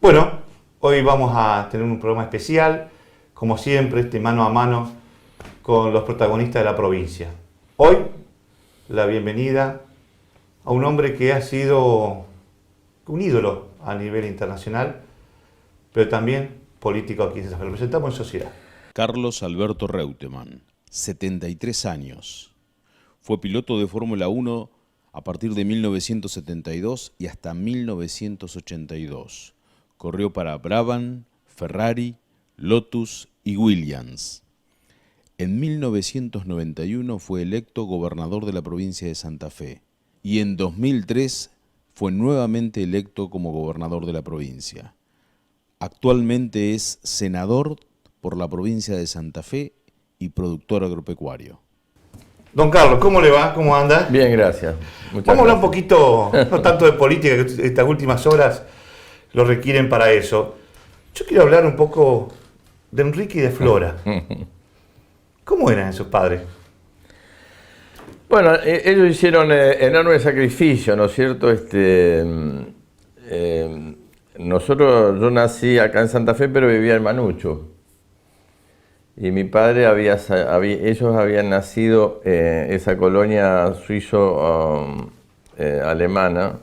Bueno, hoy vamos a tener un programa especial, como siempre, mano a mano con los protagonistas de la provincia. Hoy, la bienvenida a un hombre que ha sido un ídolo a nivel internacional, pero también político aquí en Santa Fe. Lo presentamos en sociedad. Carlos Alberto Reutemann, 73 años. Fue piloto de Fórmula 1 a partir de 1972 y hasta 1982. Corrió para Brabham, Ferrari, Lotus y Williams. En 1991 fue electo gobernador de la provincia de Santa Fe y en 2003 fue nuevamente electo como gobernador de la provincia. Actualmente es senador por la provincia de Santa Fe y productor agropecuario. Don Carlos, ¿cómo le va? ¿Cómo anda? Bien, gracias. Vamos a hablar un poquito, no tanto de política, que estas últimas horas lo requieren para eso. Yo quiero hablar un poco de Enrique y de Flora. ¿Cómo eran esos padres? Bueno, ellos hicieron enorme sacrificio, ¿no es cierto? Yo nací acá en Santa Fe, pero vivía en Manucho. Y mi padre ellos habían nacido esa colonia suizo-alemana.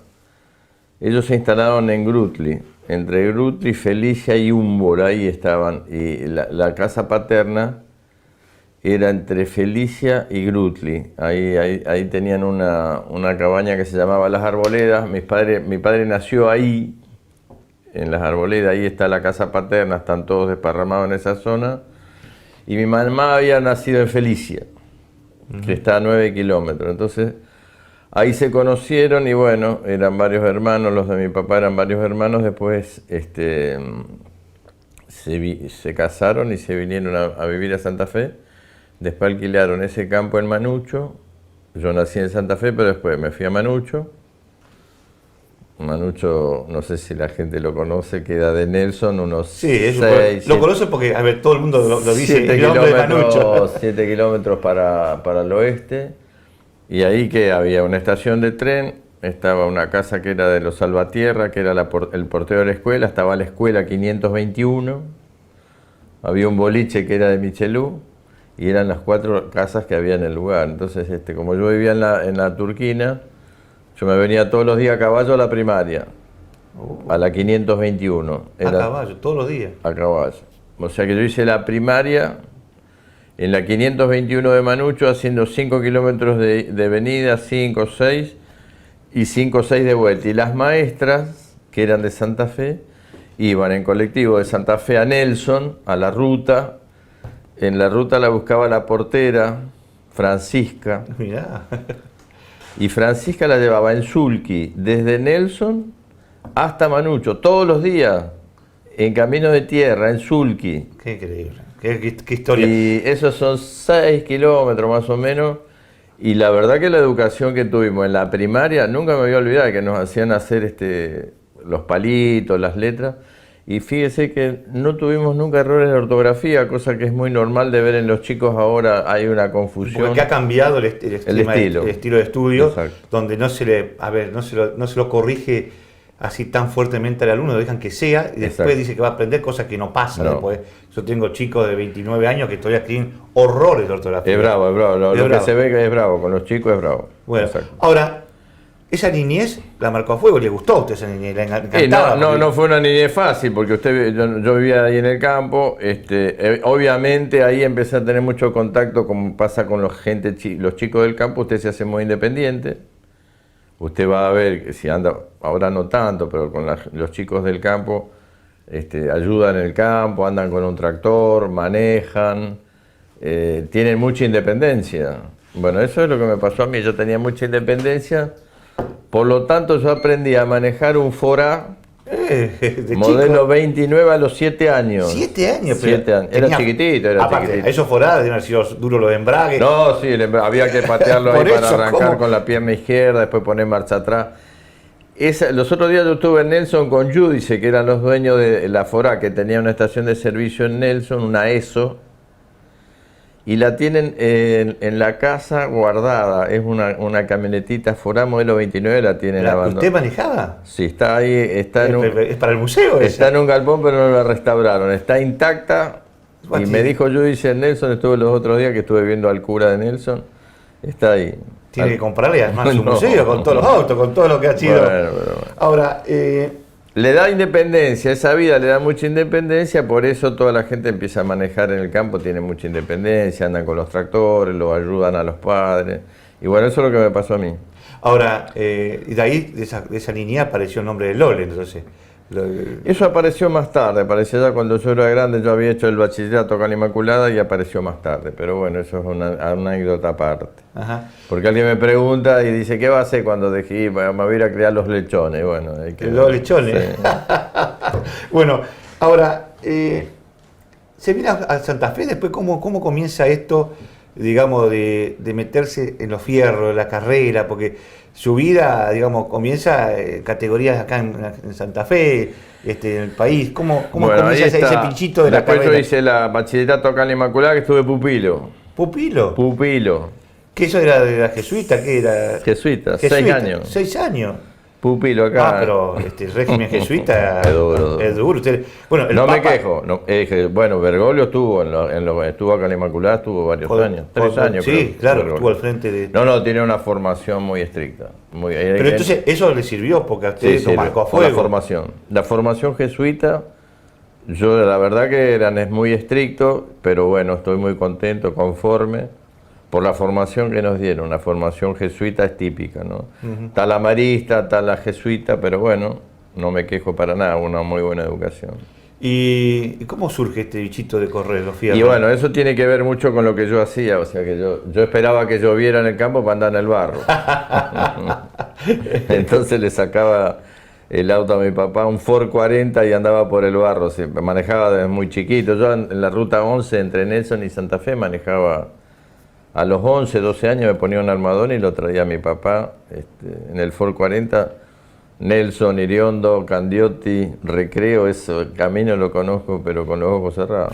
Ellos se instalaron en Grutli, entre Grutli, Felicia y Humbor, ahí estaban. Y la casa paterna era entre Felicia y Grutli. Ahí tenían una cabaña que se llamaba Las Arboledas. Mi padre nació ahí, en Las Arboledas. Ahí está la casa paterna, están todos desparramados en esa zona. Y mi mamá había nacido en Felicia, que está a 9 kilómetros. Entonces, ahí se conocieron y bueno, eran varios hermanos, los de mi papá eran varios hermanos. Después se casaron y se vinieron a vivir a Santa Fe. Después alquilaron ese campo en Manucho. Yo nací en Santa Fe, pero después me fui a Manucho. Manucho, no sé si la gente lo conoce, queda de Nelson unos 6... Lo conoce porque, a ver, todo el mundo lo dice. 7 kilómetros, 7 kilómetros para el oeste. Y ahí que había una estación de tren, estaba una casa que era de los Salvatierra, que era el portero de la escuela, estaba la escuela 521, había un boliche que era de Michelú, y eran las 4 casas que había en el lugar. Entonces, como yo vivía en la Turquina, yo me venía todos los días a caballo a la primaria, a la 521. A caballo, todos los días. A caballo. O sea que yo hice la primaria en la 521 de Manucho, haciendo 5 kilómetros de venida, 5, 6 y 5, 6 de vuelta. Y las maestras, que eran de Santa Fe, iban en colectivo de Santa Fe a Nelson, a la ruta. En la ruta la buscaba la portera, Francisca. Mirá. Y Francisca la llevaba en sulky desde Nelson hasta Manucho, todos los días, en camino de tierra, en sulky. Qué increíble, qué historia. Y esos son 6 kilómetros más o menos. Y la verdad que la educación que tuvimos en la primaria, nunca me voy a olvidar que nos hacían hacer los palitos, las letras. Y fíjese que no tuvimos nunca errores de ortografía, cosa que es muy normal de ver en los chicos ahora. Hay una confusión. Porque ha cambiado el estilo de estudio. Exacto. Donde no se lo corrige así tan fuertemente al alumno, lo dejan que sea y después Exacto. dice que va a aprender cosas que no pasan. No. Después. Yo tengo chicos de 29 años que todavía escriben horrores de ortografía. Es bravo. Lo bravo. que se ve que es bravo, con los chicos es bravo. Bueno, Exacto. ahora, esa niñez la marcó a fuego, le gustó a usted esa niñez, le encantaba. No fue una niñez fácil, porque yo vivía ahí en el campo. Obviamente ahí empecé a tener mucho contacto, como pasa con los chicos del campo. Usted se hace muy independiente. Usted va a ver que si anda, ahora no tanto, pero con los chicos del campo, ayudan en el campo, andan con un tractor, manejan, tienen mucha independencia. Bueno, eso es lo que me pasó a mí. Yo tenía mucha independencia. Por lo tanto, yo aprendí a manejar un Fora modelo chico. 29 a los 7 años. 7 años, 7 años. Era chiquitito, chiquitito. Eso Fora deben haber sido duros los embragues. No, sí, había que patearlo ahí para arrancar con la pierna izquierda, después poner marcha atrás. Los otros días yo estuve en Nelson con Judice, que eran los dueños de la Fora, que tenía una estación de servicio en Nelson, una ESO. y la tienen en la casa guardada. Es una camionetita Ford modelo 29, la tienen abandonada. ¿Usted manejaba? Sí, está ahí, está ¿Es para el museo esa? Está en un galpón, pero no la restauraron. Está intacta. Y me dijo Judice Nelson, estuve los otros días que estuve viendo al cura de Nelson, está ahí. Tiene que comprarle además un museo con todos los autos, con todo lo que ha sido. Bueno. Ahora, le da independencia, esa vida le da mucha independencia, por eso toda la gente empieza a manejar en el campo, tiene mucha independencia, andan con los tractores, lo ayudan a los padres. Y bueno, eso es lo que me pasó a mí. Ahora, y de ahí, de esa niñez apareció el nombre de Lole, entonces. Eso apareció más tarde, apareció ya cuando yo era grande, yo había hecho el bachillerato con la Inmaculada y apareció más tarde, pero bueno, eso es una anécdota aparte. Ajá. Porque alguien me pregunta y dice, ¿qué va a hacer cuando dejé? Me voy a ir a criar los lechones. Bueno, hay que... Los lechones. Sí. Bueno, ahora, se viene a Santa Fe, después, ¿cómo comienza esto, digamos, de meterse en los fierros, en la carrera? Porque su vida, digamos, comienza en categorías acá en Santa Fe, en el país. ¿Cómo Bueno, comienza ese pinchito de la después carrera? Yo hice la bachillerato acá en la Inmaculada, que estuve pupilo. ¿Pupilo? Pupilo. ¿Qué eso era de la jesuita? ¿Qué era? Jesuita, 6 años. 6 años. Pupilo acá. Pero el régimen jesuita es duro. Es duro. Bueno, no me quejo. No, bueno, Bergoglio estuvo estuvo acá en la Inmaculada, estuvo varios años. 3 años. Sí, creo, claro, estuvo al frente de... No, tiene una formación muy estricta. Pero entonces eso le sirvió porque a usted lo marcó a fuego. La formación jesuita, yo la verdad que es muy estricto, pero bueno, estoy muy contento, conforme. Por la formación que nos dieron, la formación jesuita es típica, ¿no? Está la marista, está la jesuita, pero bueno, no me quejo para nada, una muy buena educación. ¿Y cómo surge este bichito de correr los fierros? Y bueno, eso tiene que ver mucho con lo que yo hacía, o sea que yo esperaba que lloviera en el campo para andar en el barro. Entonces le sacaba el auto a mi papá, un Ford 40, y andaba por el barro, manejaba desde muy chiquito. Yo en la ruta 11 entre Nelson y Santa Fe manejaba. A los 11, 12 años me ponía un armadón y lo traía a mi papá en el Ford 40. Nelson, Iriondo, Candiotti, Recreo, eso, el camino lo conozco, pero con los ojos cerrados.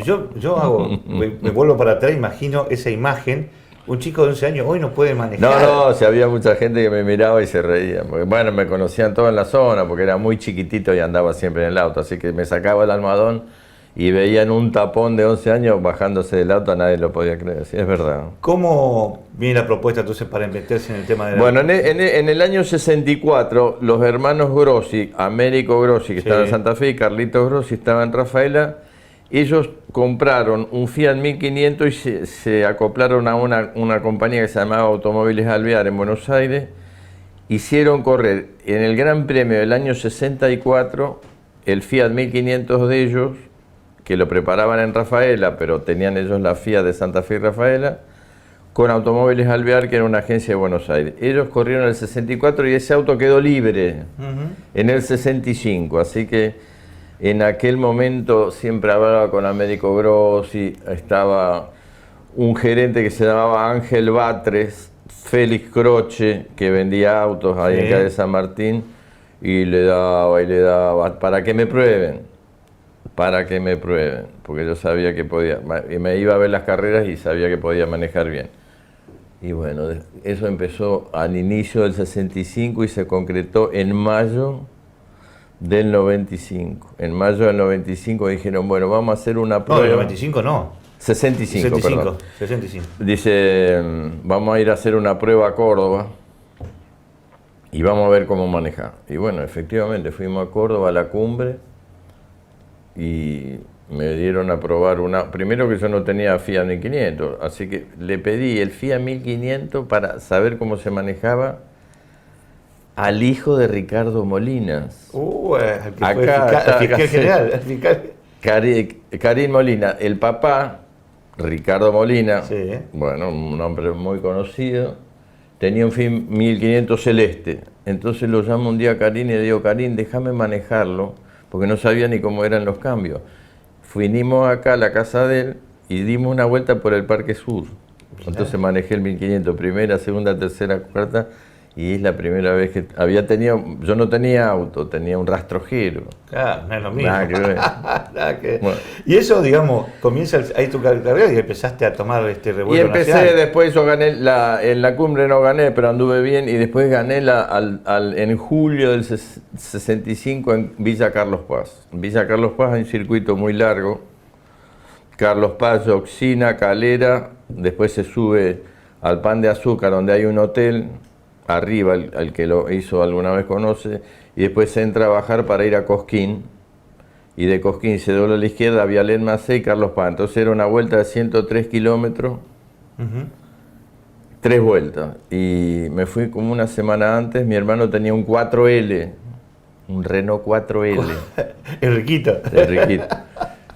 Me vuelvo para atrás, imagino esa imagen, un chico de 11 años hoy no puede manejar. No, si había mucha gente que me miraba y se reía. Porque, bueno, me conocían todos en la zona, porque era muy chiquitito y andaba siempre en el auto, así que me sacaba el almohadón y veían un tapón de 11 años bajándose del auto, a nadie lo podía creer, sí, es verdad. ¿Cómo viene la propuesta entonces para meterse en el tema de la... Bueno, en el año 64, los hermanos Grossi, Américo Grossi, que estaba en Santa Fe, y Carlitos Grossi estaba en Rafaela, ellos compraron un Fiat 1500 y se acoplaron a una compañía que se llamaba Automóviles Alvear en Buenos Aires, hicieron correr en el Gran Premio del año 64 el Fiat 1500 de ellos, que lo preparaban en Rafaela, pero tenían ellos la Fiat de Santa Fe y Rafaela, con Automóviles Alvear, que era una agencia de Buenos Aires. Ellos corrieron en el 64 y ese auto quedó libre en el 65, así que en aquel momento siempre hablaba con Américo Grossi, estaba un gerente que se llamaba Ángel Batres, Félix Croce, que vendía autos ahí en calle San Martín, y le daba, para que me prueben, porque yo sabía que podía, y me iba a ver las carreras y sabía que podía manejar bien. Y bueno, eso empezó al inicio del 65 y se concretó en mayo del 95. En mayo del 95 dijeron, bueno, vamos a hacer una prueba. No, del 95 no. 65, perdón. 65. Dice, vamos a ir a hacer una prueba a Córdoba y vamos a ver cómo manejar. Y bueno, efectivamente, fuimos a Córdoba a la cumbre y me dieron a probar primero que yo no tenía Fiat 1500, así que le pedí el Fiat 1500 para saber cómo se manejaba al hijo de Ricardo Molinas. El fiscal general. Karim Molina, el papá, Ricardo Molina, Sí. Bueno, un hombre muy conocido, tenía un Fiat 1500 celeste. Entonces lo llamo un día a Karim y le digo, Karim, déjame manejarlo, porque no sabía ni cómo eran los cambios. Vinimos acá a la casa de él y dimos una vuelta por el Parque Sur. Entonces manejé el 1500, primera, segunda, tercera, cuarta, Y es la primera vez que había tenido, yo no tenía auto, tenía un rastrojero. Claro, no es lo mismo. Nada que ver. Nada que ver. Bueno. Y eso, digamos, comienza ahí tu carrera y empezaste a tomar revuelo Y empecé, nacional. después yo gané, en la cumbre no gané, pero anduve bien, y después gané en julio del 65 en Villa Carlos Paz. En Villa Carlos Paz hay un circuito muy largo, Carlos Paz, Yoxina, Calera, después se sube al Pan de Azúcar, donde hay un hotel, arriba, al que lo hizo alguna vez conoce, y después se entra a bajar para ir a Cosquín, y de Cosquín se dobla a la izquierda, Vialén Macé y Carlos Paz. Entonces era una vuelta de 103 kilómetros, 3 vueltas, y me fui como una semana antes. Mi hermano tenía un 4L, un Renault 4L. Enriquito. Enriquito.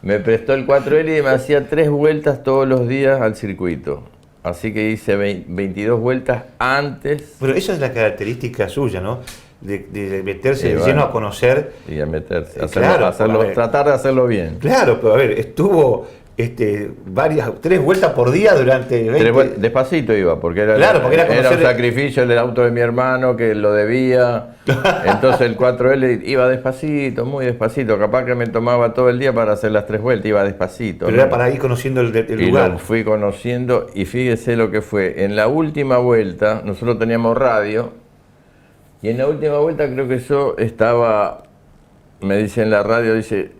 Me prestó el 4L y me hacía 3 vueltas todos los días al circuito. Así que hice 22 vueltas antes. Pero esa es la característica suya, ¿no? De meterse Sí, de bueno. lleno a conocer. Y a meterse, Claro, a ver. tratar de hacerlo bien. Claro, pero a ver, estuvo 3 vueltas por día durante 20... Despacito iba, porque era, Claro, porque era un conocer- sacrificio el auto de mi hermano que lo debía. Entonces el 4L iba despacito, muy despacito. Capaz que me tomaba todo el día para hacer las 3 vueltas, iba despacito. Pero ¿no? era para ir conociendo el Y lugar. lo fui conociendo, y fíjese lo que fue. En la última vuelta, nosotros teníamos radio, y en la última vuelta creo que yo estaba, me dice en la radio, dice,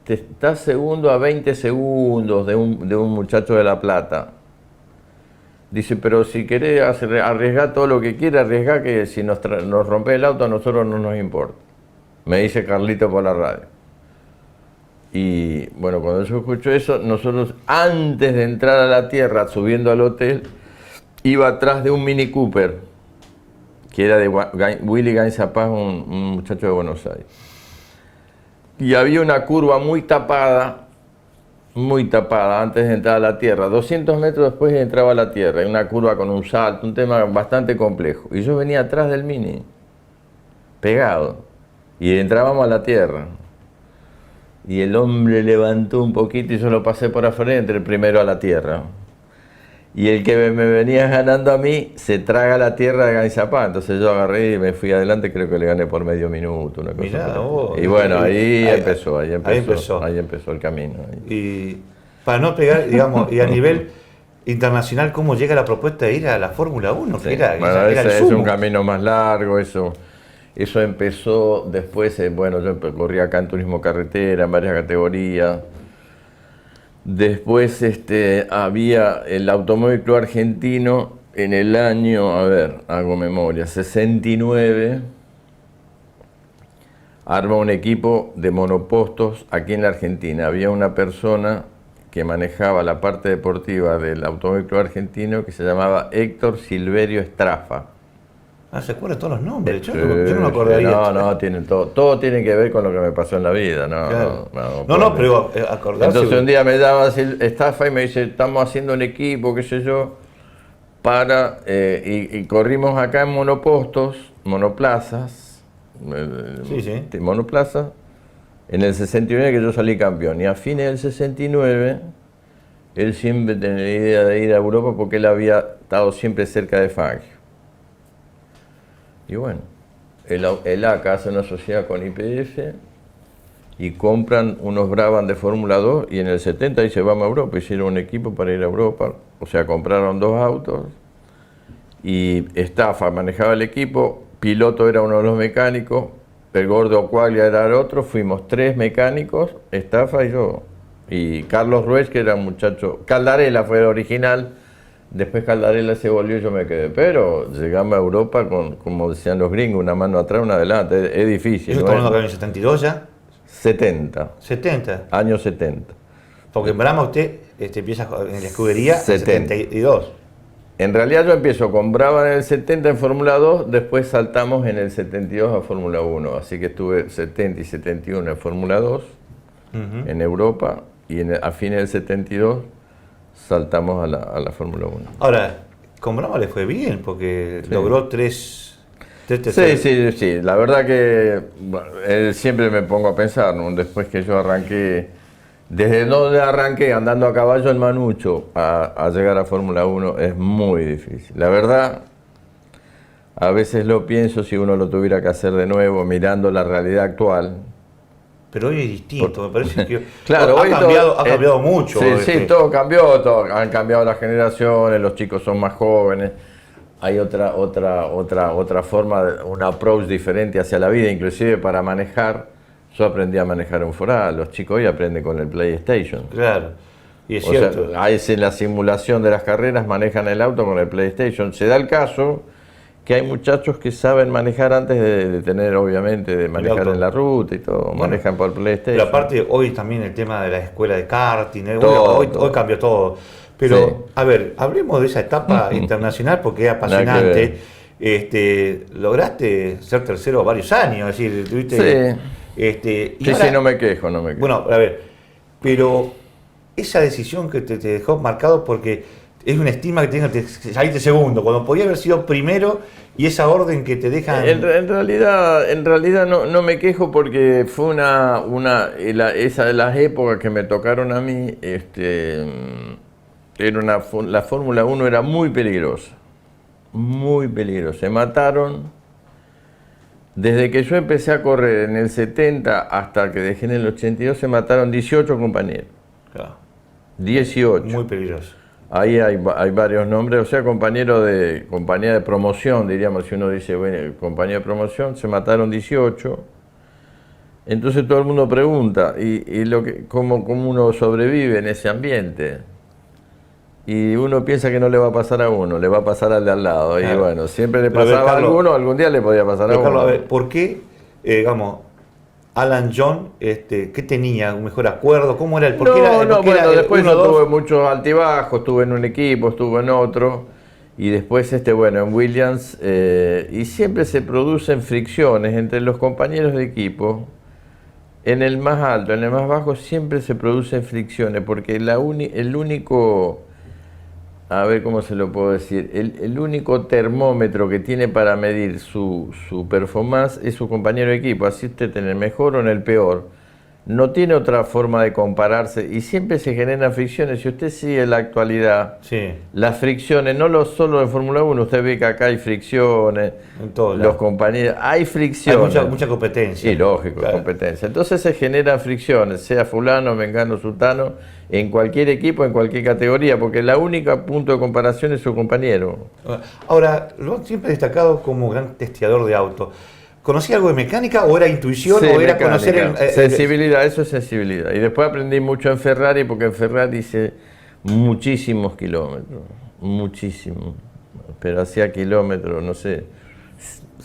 está segundo a 20 segundos de un muchacho de La Plata. Dice, pero si querés arriesgar todo lo que quieras, arriesgar, que si nos rompe el auto a nosotros no nos importa. Me dice Carlito por la radio. Y bueno, cuando yo escucho eso, nosotros antes de entrar a la tierra, subiendo al hotel, iba atrás de un Mini Cooper, que era de Willy Gainzapaz, un muchacho de Buenos Aires. Y había una curva muy tapada, antes de entrar a la tierra. 200 metros después entraba a la tierra, y una curva con un salto, un tema bastante complejo. Y yo venía atrás del Mini, pegado, y entrábamos a la tierra. Y el hombre levantó un poquito y yo lo pasé por afuera y entré primero a la tierra. Y el que me venía ganando a mí se traga la tierra de Gainzapá. Entonces yo agarré y me fui adelante, creo que le gané por medio minuto, una cosa Mirá, así. vos. Y bueno, ahí Ahí empezó el camino. Y para no pegar, digamos, y a nivel internacional, ¿cómo llega la propuesta de ir a la Fórmula 1? Sí. Que era Bueno, el ese es sumo. un camino más largo, eso empezó después, bueno, yo corrí acá en turismo carretera, en varias categorías. Después había el Automóvil Club Argentino en el año, a ver, hago memoria, 69, arma un equipo de monopostos aquí en la Argentina. Había una persona que manejaba la parte deportiva del Automóvil Club Argentino que se llamaba Héctor Silverio Estrafa. Ah, se acuerdan todos los nombres. Yo no me acordaría. No, tienen todo tiene que ver con lo que me pasó en la vida. Claro. No, pero acordarse. Entonces un día me llama así Estafa y me dice, estamos haciendo un equipo, qué sé yo, para y corrimos acá en monoplazas, Sí. monoplaza, en el 69 que yo salí campeón, y a fines del 69 él siempre tenía la idea de ir a Europa porque él había estado siempre cerca de Fangio. Y bueno, el ACA hace una sociedad con YPF y compran unos Brabham de Fórmula 2, y en el 70 dice vamos a Europa, hicieron un equipo para ir a Europa, o sea, compraron 2 autos, y Estafa manejaba el equipo, Piloto era uno de los mecánicos, el Gordo Quaglia era el otro, fuimos 3 mecánicos, Estafa y yo, y Carlos Ruiz, que era un muchacho, Caldarela fue el original. Después Caldarela se volvió y yo me quedé. Pero llegamos a Europa con, como decían los gringos, una mano atrás, una adelante. Es difícil. ¿Eso ¿no? está hablando acá en el 72 ya? 70. 70. Años 70. Porque en Brahma usted empieza en la escudería en 70. 72. En realidad yo empiezo con Brabham en el 70 en Fórmula 2, después saltamos en el 72 a Fórmula 1. Así que estuve 70 y 71 en Fórmula 2, en Europa, y a fines del 72 saltamos a la Fórmula 1. Ahora, con Brahma le fue bien, porque logró 3 Sí. La verdad que bueno, siempre me pongo a pensar, ¿no? Después que yo arranqué, desde donde arranqué andando a caballo en Manucho a llegar a Fórmula 1 es muy difícil. La verdad, A veces lo pienso si uno lo tuviera que hacer de nuevo, mirando la realidad actual. Pero hoy es distinto, me parece que claro, ha cambiado mucho. Sí, todo cambió, han cambiado las generaciones, los chicos son más jóvenes, hay otra forma, un approach diferente hacia la vida, inclusive para manejar. Yo aprendí a manejar un Foral, los chicos hoy aprenden con el PlayStation. Claro, y es cierto. Sea, en la simulación de las carreras manejan el auto con el PlayStation. Se da el caso que hay muchachos que saben manejar antes de tener, obviamente, de manejar en la ruta y todo, bueno, manejan por PlayStation. Pero aparte, hoy también el tema de la escuela de karting, todo, hoy cambió todo. Pero, sí, a ver, hablemos de esa etapa internacional porque es apasionante. Lograste ser tercero varios años, es decir, tuviste... Sí. Sí, no me quejo. Bueno, a ver, pero esa decisión que te dejó marcado porque es una estima que tengas que saliste segundo, cuando podía haber sido primero y esa orden que te dejan... En realidad no me quejo porque fue esa de las épocas que me tocaron a mí, la Fórmula 1 era muy peligrosa, se mataron. Desde que yo empecé a correr en el 70 hasta que dejé en el 82 se mataron 18 compañeros. Claro. 18. Muy peligroso. Ahí hay varios nombres, o sea, compañía de promoción, diríamos, si uno dice, bueno, compañía de promoción, se mataron 18. Entonces todo el mundo pregunta, ¿cómo uno sobrevive en ese ambiente? Y uno piensa que no le va a pasar a uno, le va a pasar al de al lado. Claro. Y bueno, siempre le pasaba a alguno, algún día le podía pasar a uno. Carlos, a ver, ¿por qué, Alan John, qué tenía? ¿Un mejor acuerdo? ¿Cómo era el? Después yo tuve muchos altibajos, estuve en un equipo, estuve en otro. Y después, en Williams, y siempre se producen fricciones entre los compañeros de equipo. En el más alto, en el más bajo, siempre se producen fricciones, porque el único... A ver cómo se lo puedo decir. El único termómetro que tiene para medir su performance es su compañero de equipo. Así usted en el mejor o en el peor. No tiene otra forma de compararse y siempre se generan fricciones. Si usted sigue la actualidad, sí, las fricciones, no solo en Fórmula 1, usted ve que acá hay fricciones, en todo los compañeros, hay fricciones. Hay mucha competencia. Sí, lógico, claro, competencia. Entonces se generan fricciones, sea fulano, mengano, sultano, en cualquier equipo, en cualquier categoría, porque la única punto de comparación es su compañero. Ahora, lo han siempre destacado como gran testeador de auto. ¿Conocía algo de mecánica o era intuición o era mecánica, conocer sensibilidad, eso es sensibilidad. Y después aprendí mucho en Ferrari, porque en Ferrari hice muchísimos kilómetros, muchísimos. Pero hacía kilómetros, no sé.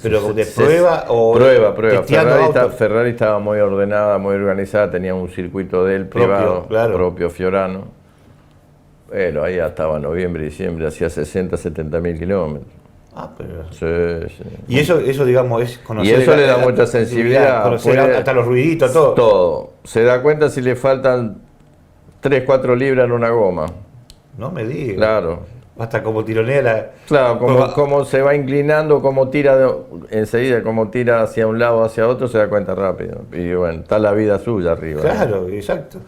¿Pero de prueba o...? Prueba. Ferrari estaba muy ordenada, muy organizada, tenía un circuito de él privado, claro, propio, Fiorano. Bueno, ahí estaba noviembre, diciembre, hacía 60, 70 mil kilómetros. Pero... Sí. Y eso, digamos, es conocer... Y eso le da mucha sensibilidad. Conocer hasta los ruiditos, todo. Todo. Se da cuenta si le faltan 3, 4 libras en una goma. No me digas. Claro. Hasta como tironea la... Claro, como se va inclinando, como tira enseguida, como tira hacia un lado, hacia otro, se da cuenta rápido. Y bueno, está la vida suya arriba. Claro, exacto.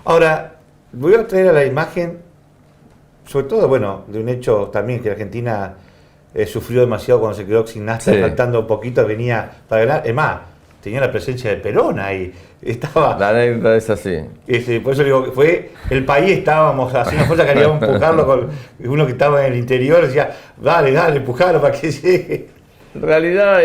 Ahora, voy a traer a la imagen, sobre todo, de un hecho también que Argentina... sufrió demasiado cuando se quedó sin nafta, faltando un poquito, venía para ganar. Es más, tenía la presencia de Perón ahí. Estaba. La anécdota es así. Por eso digo, fue el país, estábamos haciendo fuerza, queríamos empujarlo con uno que estaba en el interior, decía, dale, empujalo para que llegue. En realidad,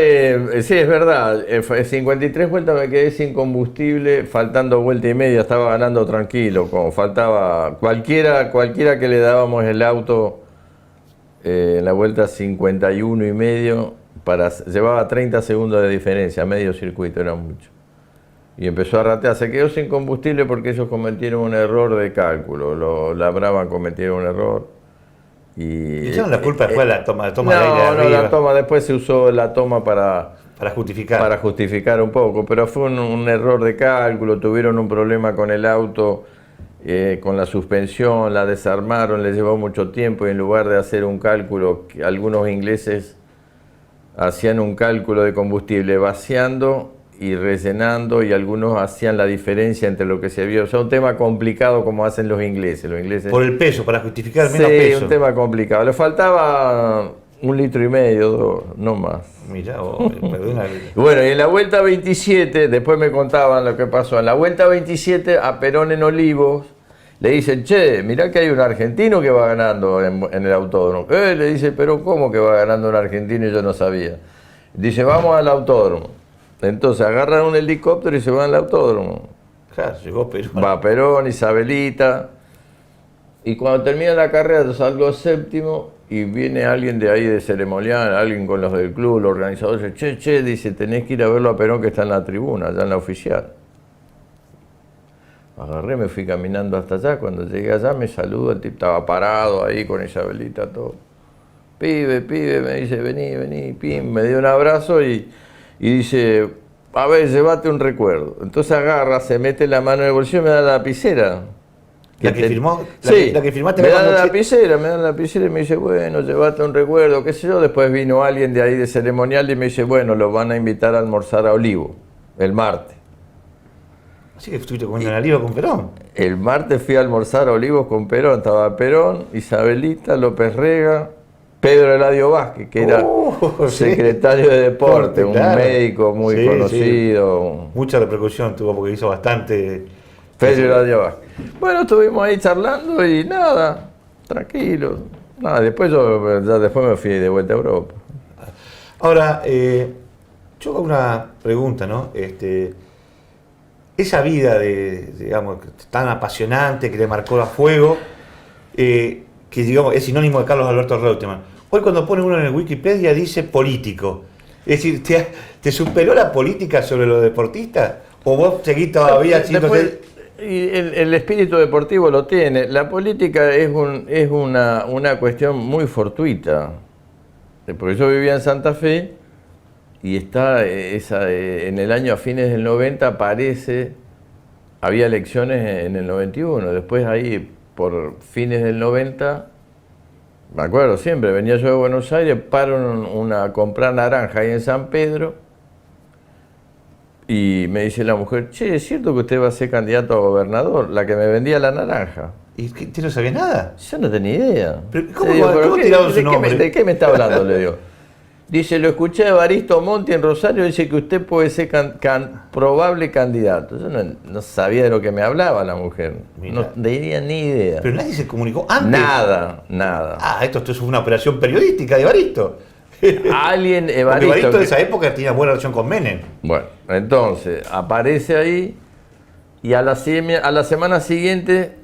sí, es verdad. 53 vueltas me quedé sin combustible, faltando vuelta y media, estaba ganando tranquilo. Como faltaba cualquiera que le dábamos el auto. En la vuelta 51 y medio, llevaba 30 segundos de diferencia, medio circuito, era mucho. Y empezó a ratear, se quedó sin combustible porque ellos cometieron un error de cálculo, la Brabham cometieron un error. ¿Y echaron la culpa después de la toma de aire? No, la toma, después se usó la toma para justificar. Para justificar un poco, pero fue un error de cálculo, tuvieron un problema con el auto. Con la suspensión, la desarmaron, les llevó mucho tiempo y en lugar de hacer un cálculo, algunos ingleses hacían un cálculo de combustible vaciando y rellenando y algunos hacían la diferencia entre lo que se vio. O sea, un tema complicado como hacen los ingleses. Por el peso, para justificar menos peso. Sí, un tema complicado. Le faltaba 1,5 litros, 2, no más. Mirá vos, perdona. Bueno, y en la vuelta 27, después me contaban lo que pasó. En la vuelta 27, a Perón en Olivos, le dicen, che, mirá que hay un argentino que va ganando en el autódromo. Le dice, pero ¿cómo que va ganando un argentino? Y yo no sabía. Dice, vamos al autódromo. Entonces agarran un helicóptero y se van al autódromo. Claro, llegó Perón. Va Perón, Isabelita. Y cuando termina la carrera, yo salgo séptimo y viene alguien de ahí de ceremonial, alguien con los del club, los organizadores, che, dice, tenés que ir a verlo a Perón que está en la tribuna, allá en la oficial. Agarré, me fui caminando hasta allá, cuando llegué allá me saludo, el tipo estaba parado ahí con Isabelita, todo. Pibe, me dice, vení, pim, me dio un abrazo y dice, a ver, llévate un recuerdo. Entonces agarra, se mete la mano en el bolsillo y me da la lapicera. ¿La que firmó? Sí, la que firmaste me da la lapicera y me dice, bueno, llévate un recuerdo, qué sé yo. Después vino alguien de ahí de ceremonial y me dice, bueno, lo van a invitar a almorzar a Olivo, el martes. Así que estuviste comiendo en Olivo con Perón. El martes fui a almorzar a Olivos con Perón, estaba Perón, Isabelita, López Rega, Pedro Eladio Vázquez, que era secretario de Deporte, un claro. médico muy conocido. Sí. Mucha repercusión tuvo porque hizo bastante. Pedro Eladio Vázquez. Bueno, estuvimos ahí charlando y nada, tranquilo. Nada, después después me fui de vuelta a Europa. Ahora, yo hago una pregunta, ¿no? Esa vida digamos, tan apasionante que le marcó a fuego, que digamos es sinónimo de Carlos Alberto Reutemann. Hoy cuando pone uno en el Wikipedia dice político. Es decir, ¿te superó la política sobre los deportistas? ¿O vos seguís todavía siendo... Y el espíritu deportivo lo tiene. La política es una cuestión muy fortuita. Porque yo vivía en Santa Fe y en el año a fines del 90 había elecciones en el 91. Después ahí, por fines del 90, me acuerdo siempre, venía yo de Buenos Aires, paro a comprar naranja ahí en San Pedro. Y me dice la mujer, che, ¿es cierto que usted va a ser candidato a gobernador? La que me vendía la naranja. ¿Y usted no sabía nada? Yo no tenía idea. ¿Pero ¿cómo tiraron su nombre? ¿De qué me está hablando? Le digo. Dice, lo escuché de Evaristo Monti en Rosario, dice que usted puede ser probable candidato. Yo no sabía de lo que me hablaba la mujer. Mirá. No tenía ni idea. ¿Pero nadie se comunicó antes? Nada. Ah, esto es una operación periodística de Evaristo. Evaristo de esa época tenía buena relación con Menem. Bueno, entonces aparece ahí y a la semana siguiente,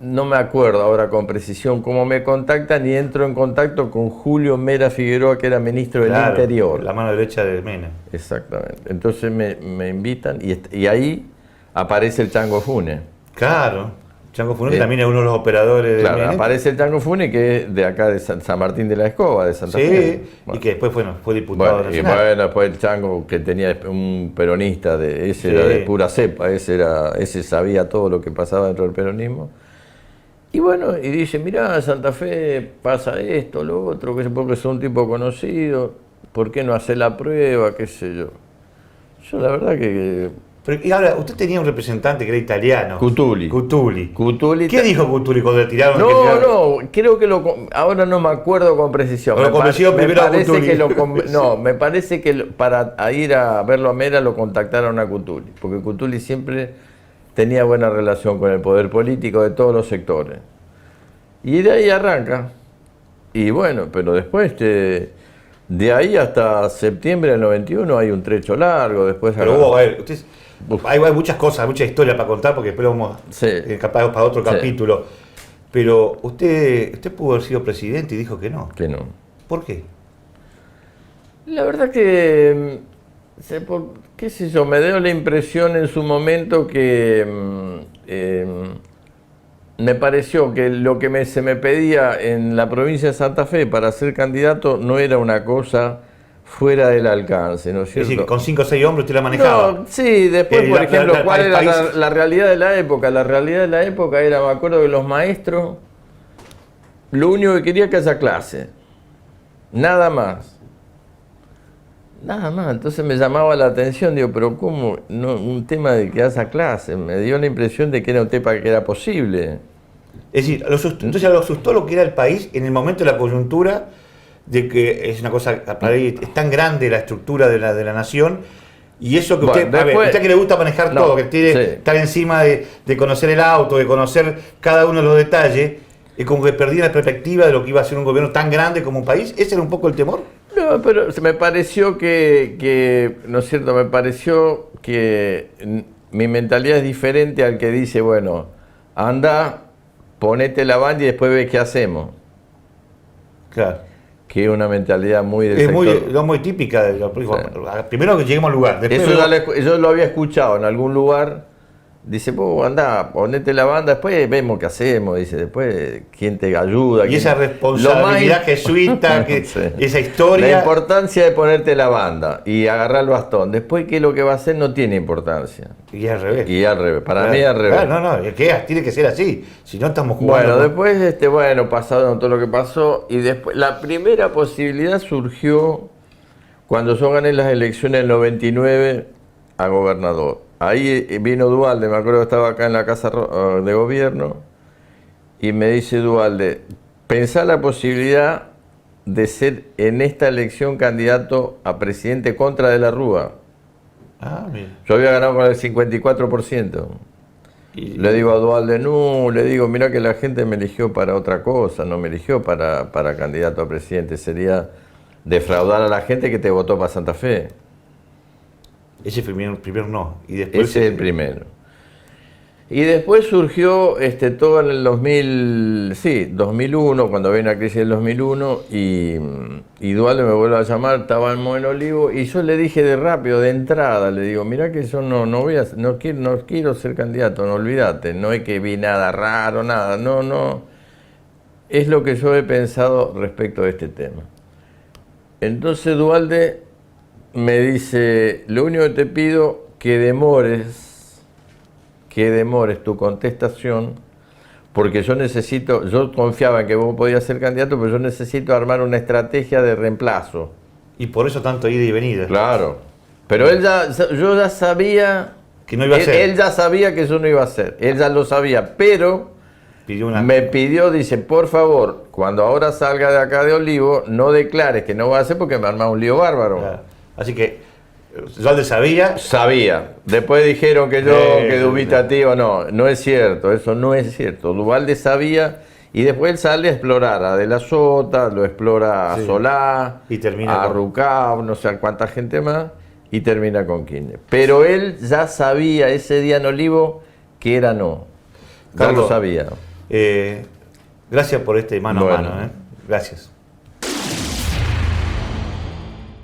no me acuerdo ahora con precisión cómo me contactan y entro en contacto con Julio Mera Figueroa, que era ministro del Interior. La mano derecha de Menem. Exactamente. Entonces me invitan y ahí aparece el Chango Funes. Claro. Chango Funes también es uno de los operadores de Menem. Aparece el Chango Funes, que es de acá de San Martín de la Escoba, de Santa Fe. Sí, bueno. Y que después fue diputado nacional. Y bueno, después el Chango, que tenía un peronista, era de pura cepa, ese sabía todo lo que pasaba dentro del peronismo. Y bueno, y dice, mirá, Santa Fe pasa esto, lo otro, porque es un tipo conocido, ¿por qué no hacer la prueba? Qué sé yo. Yo la verdad que... Pero, y ahora, usted tenía un representante que era italiano. Cutuli. ¿Qué dijo Cutuli cuando le tiraron? No, creo que ahora no me acuerdo con precisión. Lo convenció primero a Cutuli. Me parece que para ir a verlo a Mera lo contactaron a Cutuli, porque Cutuli siempre tenía buena relación con el poder político de todos los sectores. Y de ahí arranca. Y bueno, pero después de ahí hasta septiembre del 91 hay un trecho largo. Después pero hay muchas cosas, mucha historia para contar, porque después vamos capaz para otro capítulo. Pero usted pudo haber sido presidente y dijo que no. Que no. ¿Por qué? La verdad que, qué sé yo, me dio la impresión en su momento que me pareció que lo que se me pedía en la provincia de Santa Fe para ser candidato no era una cosa fuera del alcance, ¿no es cierto? Es decir, con 5 o 6 hombres usted la manejaba. No, sí, después, por ejemplo, ¿cuál era la realidad de la época? La realidad de la época era, me acuerdo que los maestros, lo único que quería que haya clase, nada más. Nada más, entonces me llamaba la atención, digo, pero ¿cómo? No, un tema de que haya clase, me dio la impresión de que era un tema que era posible. Es decir, entonces lo asustó lo que era el país en el momento de la coyuntura de que es una cosa, para él es tan grande la estructura de la nación, y eso que Bueno, usted, a ver, usted que le gusta manejar todo, que tiene estar encima de conocer el auto, de conocer cada uno de los detalles, es como que perdí la perspectiva de lo que iba a ser un gobierno tan grande como un país. ¿Ese era un poco el temor? No, pero me pareció que ¿no es cierto? Me pareció que mi mentalidad es diferente al que dice, bueno, anda, ponete la banda y después ve qué hacemos. Claro. Que es una mentalidad muy del Es sector. muy típica. Primero que lleguemos al lugar. Después Eso yo lo había escuchado en algún lugar. Dice, pues anda, ponete la banda, después vemos qué hacemos. Dice, después quién te ayuda. Y esa responsabilidad jesuita, Sí. esa historia. La importancia de ponerte la banda y agarrar el bastón. Después, qué es lo que va a hacer no tiene importancia. Y al revés. Y al revés. Para Claro, mí al revés. claro, no, es que tiene que ser así. Si no estamos jugando. Bueno, después, pasaron todo lo que pasó. Y después, la primera posibilidad surgió cuando yo gané las elecciones del 99 a gobernador. Ahí vino Duhalde, me acuerdo que estaba acá en la casa de gobierno, y me dice Duhalde, pensá la posibilidad de ser en esta elección candidato a presidente contra de la Rúa. Ah, mira. Yo había ganado con el 54%. Le digo a Duhalde, no, le digo, mira que la gente me eligió para otra cosa, no me eligió para candidato a presidente, sería defraudar a la gente que te votó para Santa Fe. Ese primero no. Y después Ese es el primero. Y después surgió todo en el 2001, cuando viene la crisis del 2001, y Duhalde me vuelve a llamar, estábamos en Olivo, y yo le dije de rápido, de entrada, le digo, mirá que yo no quiero ser candidato, no olvídate, no es que vi nada raro, nada, no. Es lo que yo he pensado respecto a este tema. Entonces Duhalde me dice, lo único que te pido que demores tu contestación, porque yo confiaba en que vos podías ser candidato, pero yo necesito armar una estrategia de reemplazo. Y por eso tanto ida y venida. Claro. Pero yo ya sabía que no iba a ser. Él ya sabía que eso no iba a ser. Él ya lo sabía, pero me pidió, dice, por favor, cuando ahora salga de acá de Olivo, no declares que no va a hacer porque me arma un lío bárbaro. Claro. Así que Duhalde sabía. Sabía. Después dijeron que que dubitativo. No es cierto. Eso no es cierto. Duhalde sabía y después él sale a explorar a De la Sota, lo explora a Solá, y termina a Rucao, no sé a cuánta gente más, y termina con Kirchner. Pero él ya sabía ese día en Olivo que era no. Carlos, ya lo sabía. Gracias por este mano a mano. Gracias.